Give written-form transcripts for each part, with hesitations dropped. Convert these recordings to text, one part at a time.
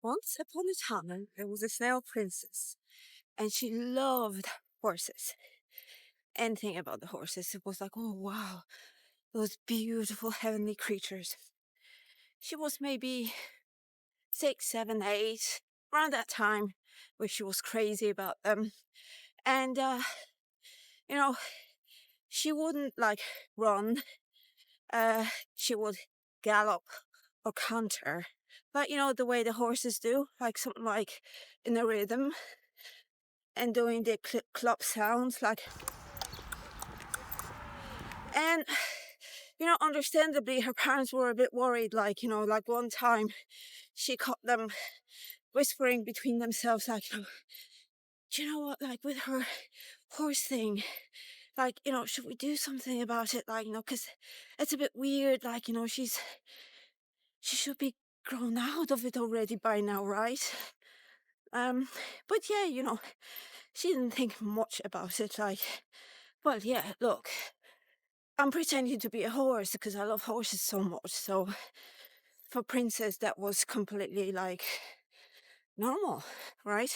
Once upon a time, there was a snail princess, and she loved horses. Anything about the horses, it was like, oh wow, those beautiful heavenly creatures. She was maybe 6, 7, 8, around that time, where she was crazy about them. And, you know, she wouldn't like run, she would gallop or canter. But the way the horses do, like something like in a rhythm and doing the clop sounds, like. And, understandably, her parents were a bit worried, like one time she caught them whispering between themselves, like, do you know what, like with her horse thing, like, should we do something about it? Like, because it's a bit weird, like, she should be grown out of it already by now, right? But yeah, she didn't think much about it, like, well, yeah, look, I'm pretending to be a horse because I love horses so much, so for Princess, that was completely, like, normal, right?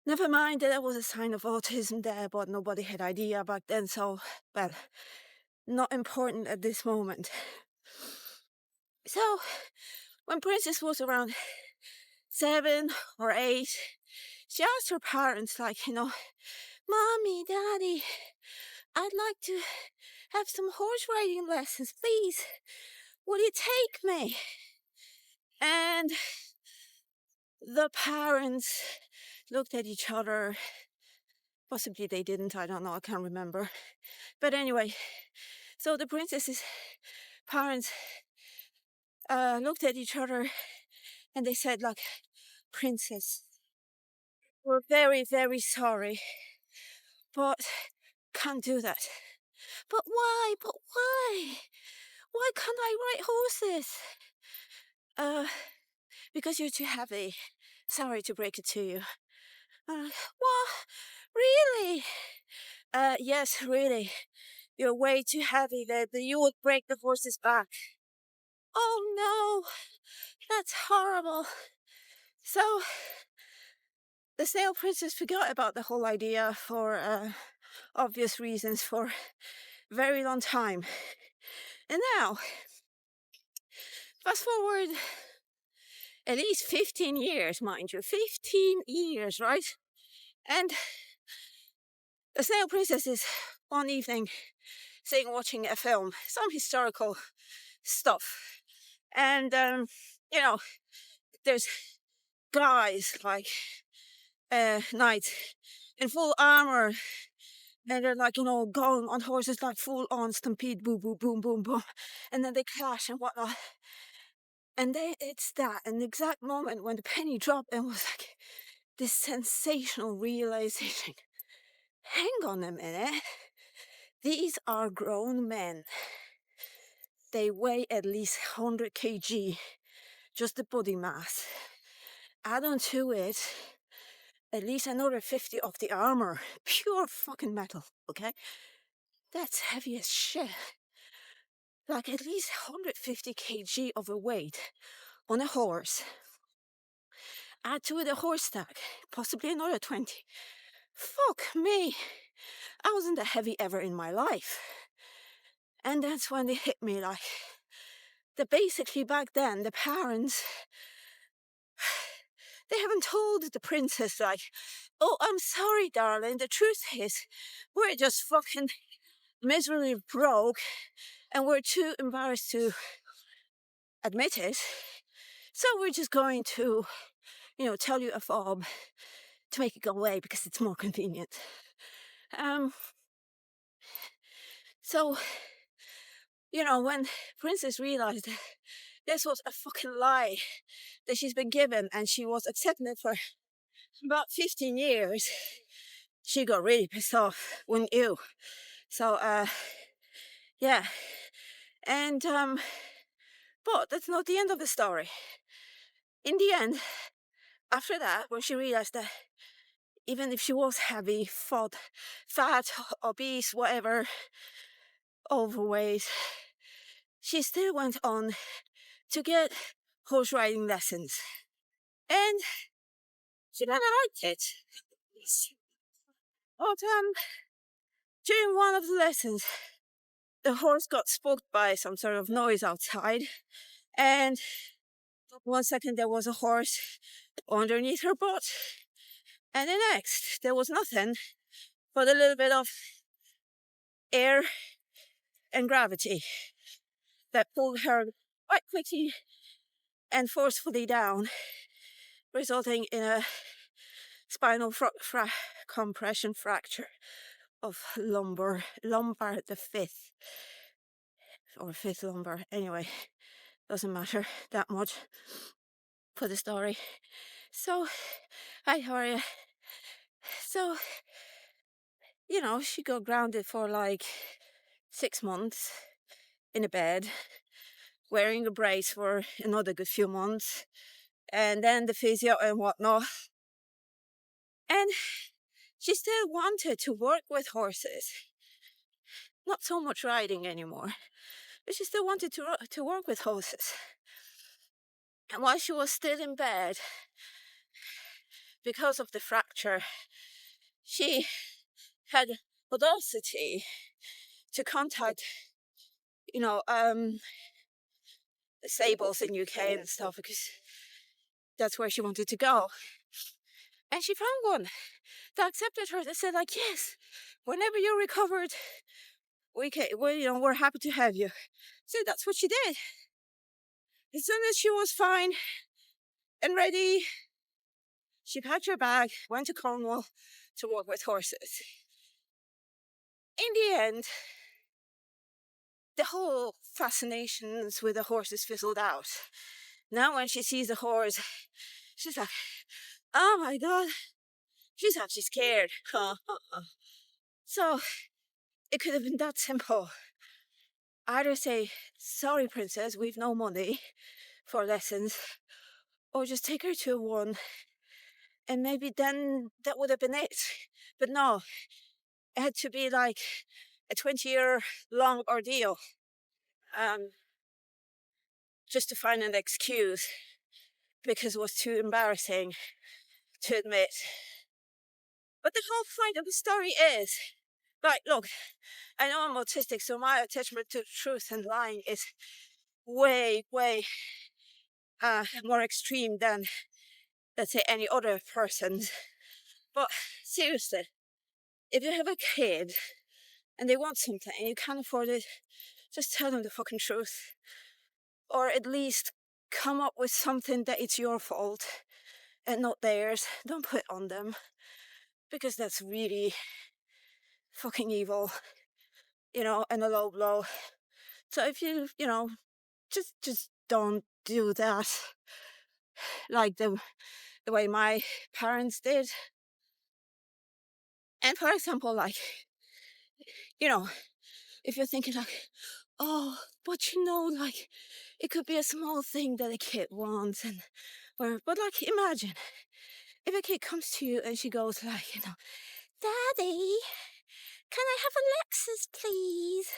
Never mind that there was a sign of autism there, but nobody had idea back then, so, well, not important at this moment. So, when Princess was around 7 or 8, she asked her parents, like, Mommy, Daddy, I'd like to have some horse riding lessons, please. Will you take me? And the parents looked at each other. Possibly they didn't, I don't know, I can't remember. But anyway, so the princess's parents looked at each other and they said, like, Princess, we're very, very sorry, but can't do that. But why? But why? Why can't I ride horses? Because you're too heavy. Sorry to break it to you. What? Really? Yes, really. You're way too heavy. You would break the horse's back. Oh no, that's horrible. So, the Snail Princess forgot about the whole idea for obvious reasons for a very long time. And now, fast forward at least 15 years, mind you. 15 years, right? And the Snail Princess is one evening sitting watching a film, some historical stuff. And, there's guys, like, knights in full armor, and they're like, going on horses, like full on stampede, boom, boom, boom, boom, boom. And then they clash and whatnot. And then it's that, an exact moment when the penny dropped and was like this sensational realization. Hang on a minute. These are grown men. They weigh at least 100 kg, just the body mass. Add on to it at least another 50 of the armor. Pure fucking metal, okay? That's heavy as shit. Like at least 150 kg of a weight on a horse. Add to it a horse stack, possibly another 20. Fuck me. I wasn't that heavy ever in my life. And that's when it hit me, like, that basically back then, the parents, they haven't told the princess, like, oh, I'm sorry, darling, the truth is, we're just fucking miserably broke, and we're too embarrassed to admit it, so we're just going to, tell you a fob to make it go away because it's more convenient. So, when Princess realized that this was a fucking lie that she's been given and she was accepting it for about 15 years, she got really pissed off, wouldn't you? So, yeah. And, but that's not the end of the story. In the end, after that, when she realized that even if she was heavy, fat, obese, whatever, overweight, she still went on to get horse riding lessons. And she never liked it. But during one of the lessons, the horse got spooked by some sort of noise outside, and 1 second there was a horse underneath her butt, and the next there was nothing but a little bit of air and gravity that pulled her quite quickly and forcefully down, resulting in a spinal compression fracture of lumbar the fifth, or fifth lumbar. Anyway, doesn't matter that much for the story. So, hi, how are you? So, she got grounded for like 6 months in a bed, wearing a brace for another good few months, and then the physio and whatnot. And she still wanted to work with horses. Not so much riding anymore, but she still wanted to work with horses. And while she was still in bed, because of the fracture, she had audacity to contact, the stables in UK and stuff, because that's where she wanted to go. And she found one that accepted her. They said, like, yes, whenever you're recovered, we're happy to have you. So that's what she did. As soon as she was fine and ready, she packed her bag, went to Cornwall to work with horses. In the end, the whole fascinations with the horses fizzled out. Now when she sees a horse, she's like, oh my God, she's actually scared. So it could have been that simple. Either say, sorry, princess, we've no money for lessons, or just take her to one, and maybe then that would have been it. But no, it had to be like a 20-year long ordeal, just to find an excuse, because it was too embarrassing to admit. But the whole point of the story is, like, look, I know I'm autistic, so my attachment to truth and lying is way, way more extreme than, let's say, any other person's. But seriously, if you have a kid and they want something and you can't afford it, just tell them the fucking truth. Or at least come up with something that it's your fault and not theirs. Don't put it on them, because that's really fucking evil, and a low blow. So if you just don't do that, like the way my parents did. And for example, like, if you're thinking like, oh, but like, it could be a small thing that a kid wants, but like, imagine if a kid comes to you and she goes like, Daddy, can I have a Lexus, please?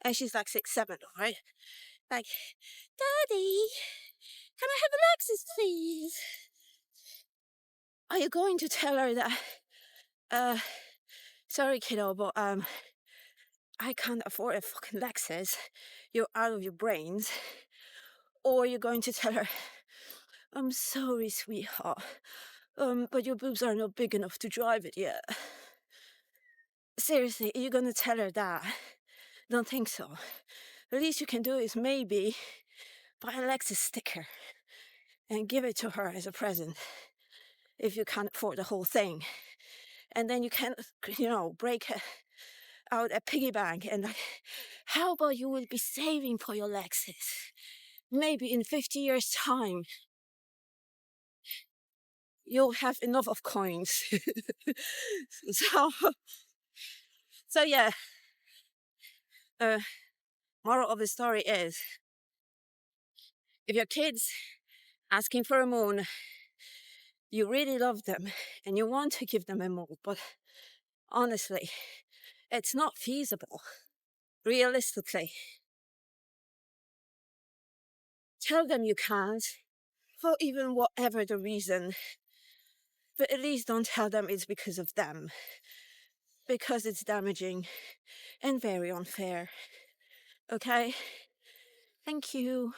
And she's like 6, 7, right? Like, Daddy, can I have a Lexus, please? Are you going to tell her that, sorry, kiddo, but I can't afford a fucking Lexus, you're out of your brains? Or you're going to tell her, I'm sorry, sweetheart, but your boobs are not big enough to drive it yet? Seriously, are you going to tell her that? Don't think so. The least you can do is maybe buy a Lexus sticker and give it to her as a present, if you can't afford the whole thing. And then you can, break out a piggy bank and like, how about you will be saving for your Lexus? Maybe in 50 years' time, you'll have enough of coins. So yeah, moral of the story is, if your kid's asking for a moon, you really love them and you want to give them a moon, but honestly, it's not feasible. Realistically, tell them you can't, for even whatever the reason. But at least don't tell them it's because of them, because it's damaging and very unfair. Okay? Thank you.